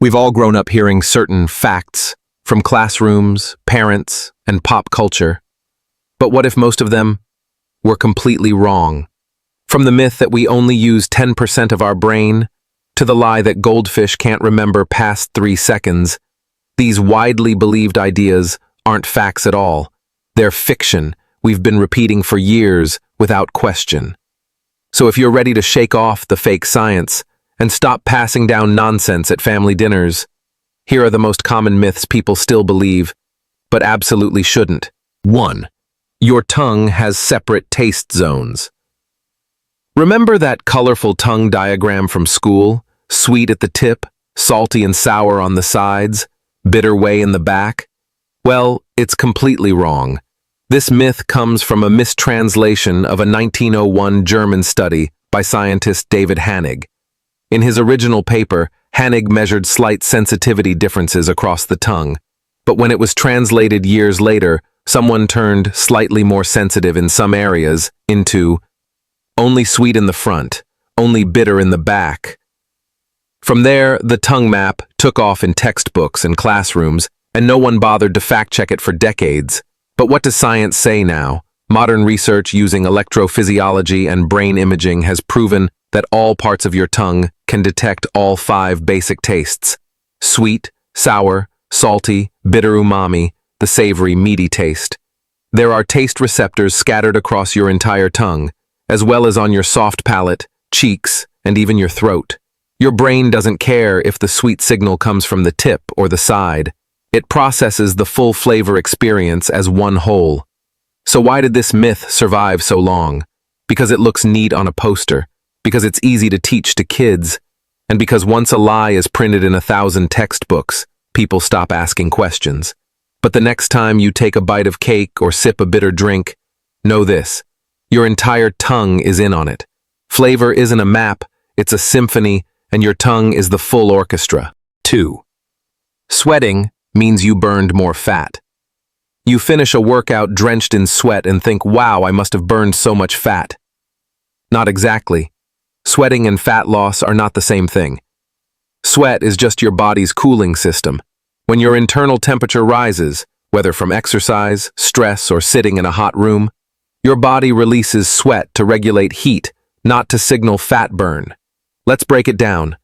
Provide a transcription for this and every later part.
We've all grown up hearing certain facts from classrooms, parents, and pop culture. But what if most of them were completely wrong? From the myth that we only use 10% of our brain, to the lie that goldfish can't remember past 3 seconds, these widely believed ideas aren't facts at all. They're fiction we've been repeating for years without question. So if you're ready to shake off the fake science and stop passing down nonsense at family dinners, here are the most common myths people still believe, but absolutely shouldn't. 1. Your tongue has separate taste zones. Remember that colorful tongue diagram from school? Sweet at the tip, salty and sour on the sides, bitter way in the back? Well, it's completely wrong. This myth comes from a mistranslation of a 1901 German study by scientist David Hannig. In his original paper, Hannig measured slight sensitivity differences across the tongue, but when it was translated years later, someone turned slightly more sensitive in some areas into only sweet in the front, only bitter in the back. From there, the tongue map took off in textbooks and classrooms, and no one bothered to fact-check it for decades. But what does science say now? Modern research using electrophysiology and brain imaging has proven that all parts of your tongue can detect all 5 basic tastes: sweet, sour, salty, bitter umami, the savory, meaty taste. There are taste receptors scattered across your entire tongue, as well as on your soft palate, cheeks, and even your throat. Your brain doesn't care if the sweet signal comes from the tip or the side. It processes the full flavor experience as one whole. So why did this myth survive so long? Because it looks neat on a poster, because it's easy to teach to kids, and because once a lie is printed in 1,000 textbooks, people stop asking questions. But the next time you take a bite of cake or sip a bitter drink, know this: your entire tongue is in on it. Flavor isn't a map, it's a symphony, and your tongue is the full orchestra. 2. Sweating means you burned more fat. You finish a workout drenched in sweat and think, wow, I must have burned so much fat. Not exactly. Sweating and fat loss are not the same thing. Sweat is just your body's cooling system. When your internal temperature rises, whether from exercise, stress, or sitting in a hot room, your body releases sweat to regulate heat, not to signal fat burn. Let's break it down.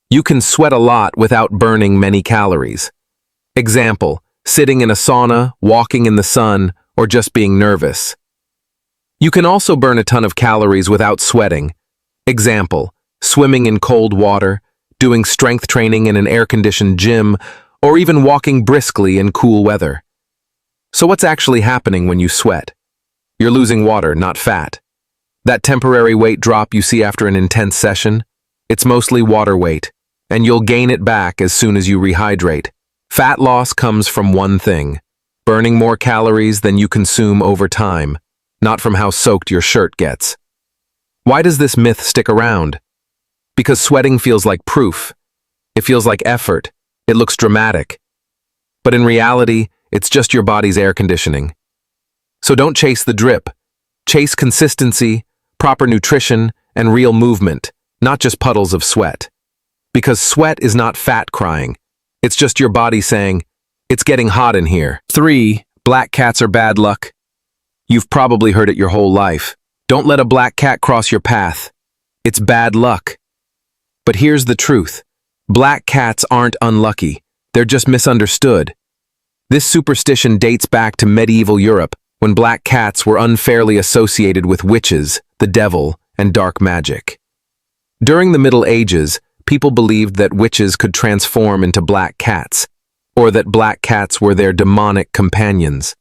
You can sweat a lot without burning many calories. Example, sitting in a sauna, walking in the sun, or just being nervous. You can also burn a ton of calories without sweating. Example, swimming in cold water, doing strength training in an air-conditioned gym, or even walking briskly in cool weather. So what's actually happening when you sweat? You're losing water, not fat. That temporary weight drop you see after an intense session, it's mostly water weight, and you'll gain it back as soon as you rehydrate. Fat loss comes from one thing: burning more calories than you consume over time, not from how soaked your shirt gets. Why does this myth stick around? Because sweating feels like proof. It feels like effort. It looks dramatic. But in reality, it's just your body's air conditioning. So don't chase the drip. Chase consistency, proper nutrition, and real movement, not just puddles of sweat. Because sweat is not fat crying. It's just your body saying, it's getting hot in here. 3. Black cats are bad luck. You've probably heard it your whole life. Don't let a black cat cross your path. It's bad luck. But here's the truth. Black cats aren't unlucky. They're just misunderstood. This superstition dates back to medieval Europe, when black cats were unfairly associated with witches, the devil, and dark magic. During the Middle Ages, people believed that witches could transform into black cats, or that black cats were their demonic companions.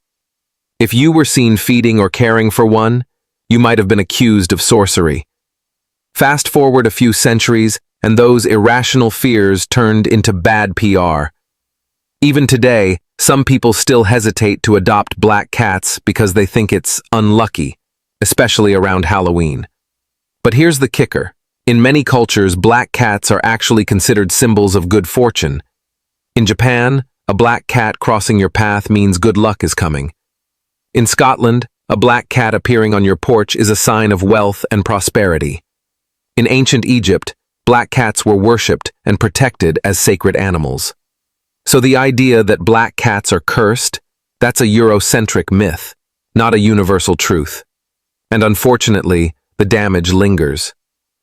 If you were seen feeding or caring for one, you might have been accused of sorcery. Fast forward a few centuries, and those irrational fears turned into bad PR. Even today, some people still hesitate to adopt black cats because they think it's unlucky, especially around Halloween. But here's the kicker. In many cultures, black cats are actually considered symbols of good fortune. In Japan, a black cat crossing your path means good luck is coming. In Scotland, a black cat appearing on your porch is a sign of wealth and prosperity. In ancient Egypt, black cats were worshipped and protected as sacred animals. So the idea that black cats are cursed, that's a Eurocentric myth, not a universal truth. And unfortunately, the damage lingers.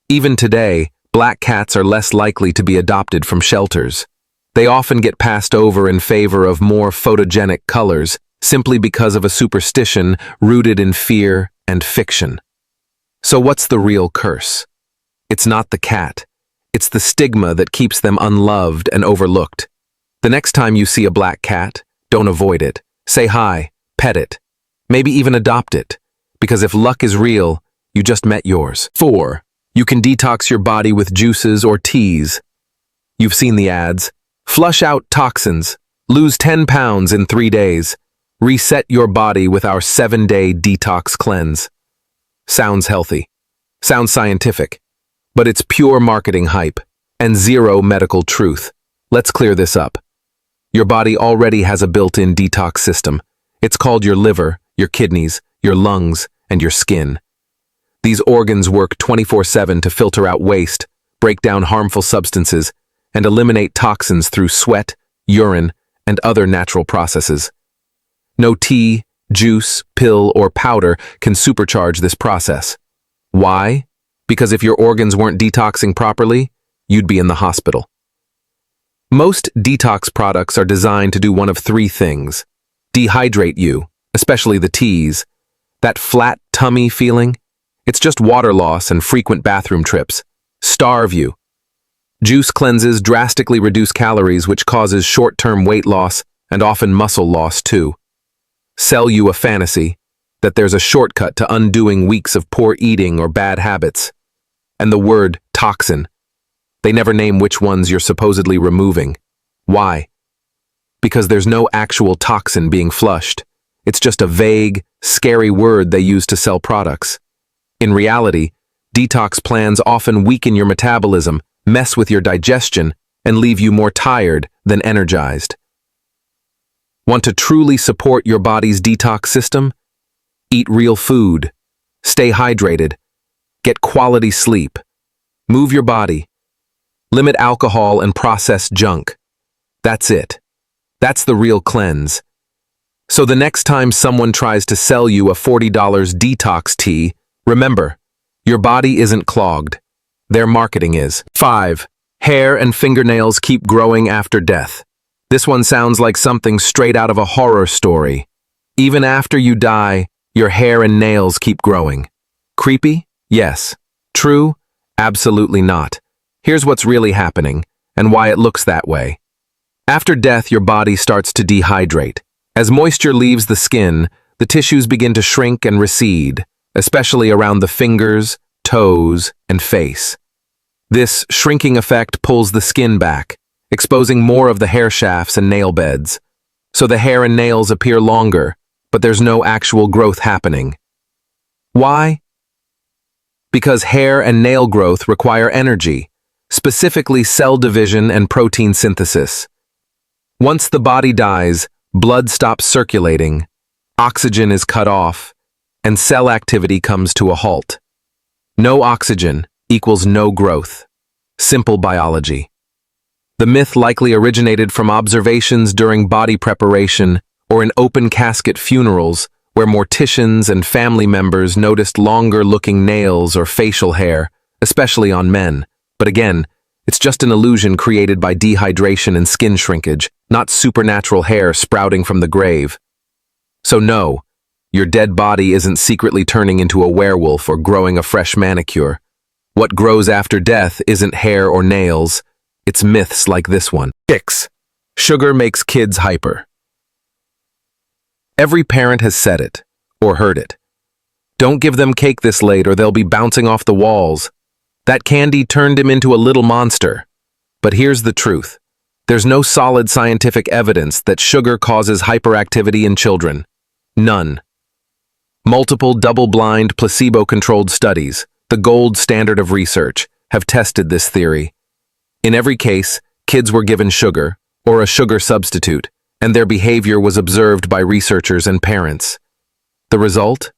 Even today, black cats are less likely to be adopted from shelters. They often get passed over in favor of more photogenic colors, simply because of a superstition rooted in fear and fiction. So what's the real curse? It's not the cat. It's the stigma that keeps them unloved and overlooked. The next time you see a black cat, don't avoid it. Say hi, pet it, maybe even adopt it, because if luck is real, you just met yours. 4. You can detox your body with juices or teas. You've seen the ads. Flush out toxins. Lose 10 pounds in 3 days. Reset your body with our 7-day detox cleanse. Sounds healthy. Sounds scientific. But it's pure marketing hype and zero medical truth. Let's clear this up. Your body already has a built-in detox system. It's called your liver, your kidneys, your lungs, and your skin. These organs work 24/7 to filter out waste, break down harmful substances, and eliminate toxins through sweat, urine, and other natural processes. No tea, juice, pill, or powder can supercharge this process. Why? Because if your organs weren't detoxing properly, you'd be in the hospital. Most detox products are designed to do one of 3 things. Dehydrate you, especially the teas. That flat tummy feeling? It's just water loss and frequent bathroom trips. Starve you. Juice cleanses drastically reduce calories, which causes short-term weight loss and often muscle loss too. Sell you a fantasy that there's a shortcut to undoing weeks of poor eating or bad habits. And the word toxin. They never name which ones you're supposedly removing. Why? Because there's no actual toxin being flushed. It's just a vague, scary word they use to sell products. In reality, detox plans often weaken your metabolism, mess with your digestion, and leave you more tired than energized. Want to truly support your body's detox system? Eat real food. Stay hydrated. Get quality sleep. Move your body. Limit alcohol and processed junk. That's it. That's the real cleanse. So the next time someone tries to sell you a $40 detox tea, remember, your body isn't clogged. Their marketing is. 5. Hair and fingernails keep growing after death. This one sounds like something straight out of a horror story. Even after you die, your hair and nails keep growing. Creepy? Yes. True? Absolutely not. Here's what's really happening, and why it looks that way. After death, your body starts to dehydrate. As moisture leaves the skin, the tissues begin to shrink and recede, especially around the fingers, toes, and face. This shrinking effect pulls the skin back, exposing more of the hair shafts and nail beds. So the hair and nails appear longer, but there's no actual growth happening. Why? Because hair and nail growth require energy, specifically cell division and protein synthesis. Once the body dies, blood stops circulating, oxygen is cut off, and cell activity comes to a halt. No oxygen equals no growth. Simple biology. The myth likely originated from observations during body preparation or in open casket funerals where morticians and family members noticed longer-looking nails or facial hair, especially on men. But again, it's just an illusion created by dehydration and skin shrinkage, not supernatural hair sprouting from the grave. So no, your dead body isn't secretly turning into a werewolf or growing a fresh manicure. What grows after death isn't hair or nails, it's myths like this one. 6. Sugar makes kids hyper. Every parent has said it, or heard it. Don't give them cake this late or they'll be bouncing off the walls. That candy turned him into a little monster. But here's the truth. There's no solid scientific evidence that sugar causes hyperactivity in children. None. Multiple double-blind, placebo-controlled studies, the gold standard of research, have tested this theory. In every case, kids were given sugar, or a sugar substitute, and their behavior was observed by researchers and parents. The result?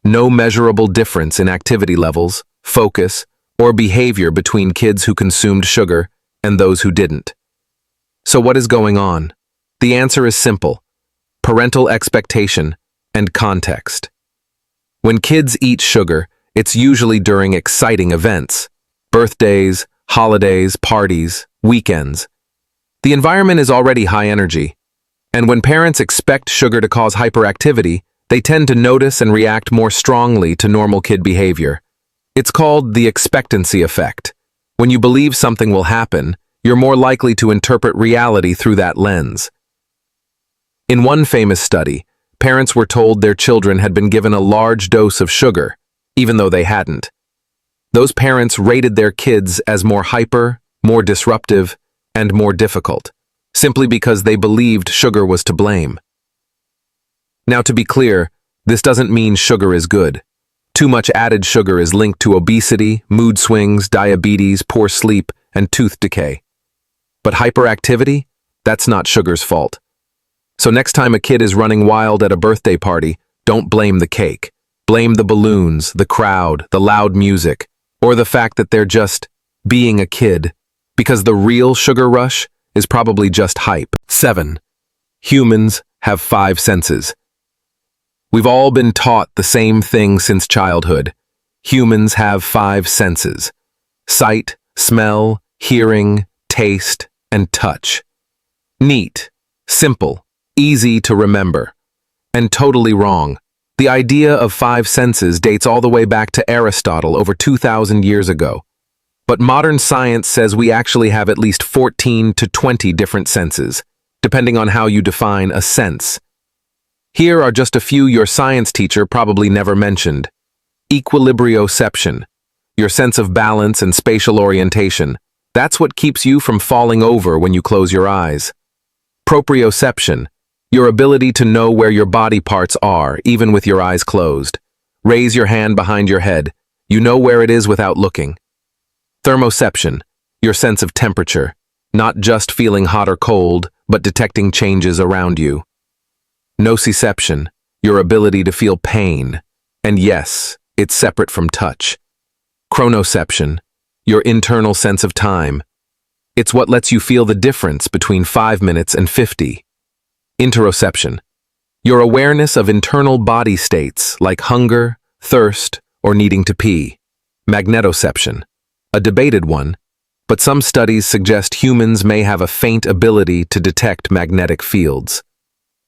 No measurable difference in activity levels, focus, or behavior between kids who consumed sugar and those who didn't. So what is going on? The answer is simple: parental expectation and context. When kids eat sugar, it's usually during exciting events: birthdays, holidays, parties, weekends. The environment is already high energy, and when parents expect sugar to cause hyperactivity, they tend to notice and react more strongly to normal kid behavior. It's called the expectancy effect. When you believe something will happen, you're more likely to interpret reality through that lens. In one famous study, parents were told their children had been given a large dose of sugar, even though they hadn't. Those parents rated their kids as more hyper, more disruptive, and more difficult, simply because they believed sugar was to blame. Now, to be clear, this doesn't mean sugar is good. Too much added sugar is linked to obesity, mood swings, diabetes, poor sleep, and tooth decay. But hyperactivity? That's not sugar's fault. So next time a kid is running wild at a birthday party, don't blame the cake. Blame the balloons, the crowd, the loud music, or the fact that they're just being a kid, because the real sugar rush is probably just hype. 7. Humans have 5 senses. We've all been taught the same thing since childhood. Humans have 5 senses: sight, smell, hearing, taste, and touch. Neat, simple, easy to remember, and totally wrong. The idea of 5 senses dates all the way back to Aristotle over 2,000 years ago. But modern science says we actually have at least 14 to 20 different senses, depending on how you define a sense. Here are just a few your science teacher probably never mentioned. Equilibrioception, your sense of balance and spatial orientation. That's what keeps you from falling over when you close your eyes. Proprioception, your ability to know where your body parts are, even with your eyes closed. Raise your hand behind your head. You know where it is without looking. Thermoception, your sense of temperature, not just feeling hot or cold, but detecting changes around you. Nociception, your ability to feel pain. And yes, it's separate from touch. Chronoception, your internal sense of time. It's what lets you feel the difference between 5 minutes and 50. Interoception, your awareness of internal body states like hunger, thirst, or needing to pee. Magnetoception, a debated one, but some studies suggest humans may have a faint ability to detect magnetic fields.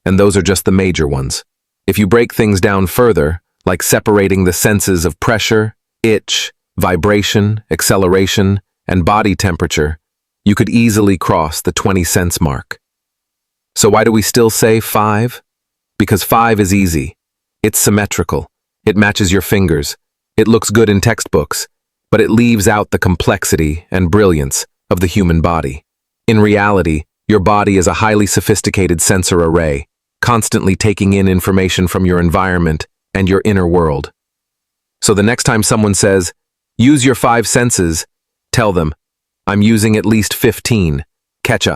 And those are just the major ones. If you break things down further, like separating the senses of pressure, itch, vibration, acceleration, and body temperature, you could easily cross the 20-sense mark. So why do we still say 5? Because 5 is easy. It's symmetrical. It matches your fingers. It looks good in textbooks, but it leaves out the complexity and brilliance of the human body. In reality, your body is a highly sophisticated sensor array, constantly taking in information from your environment and your inner world. So the next time someone says, "Use your 5 senses," tell them, "I'm using at least 15. Catch up."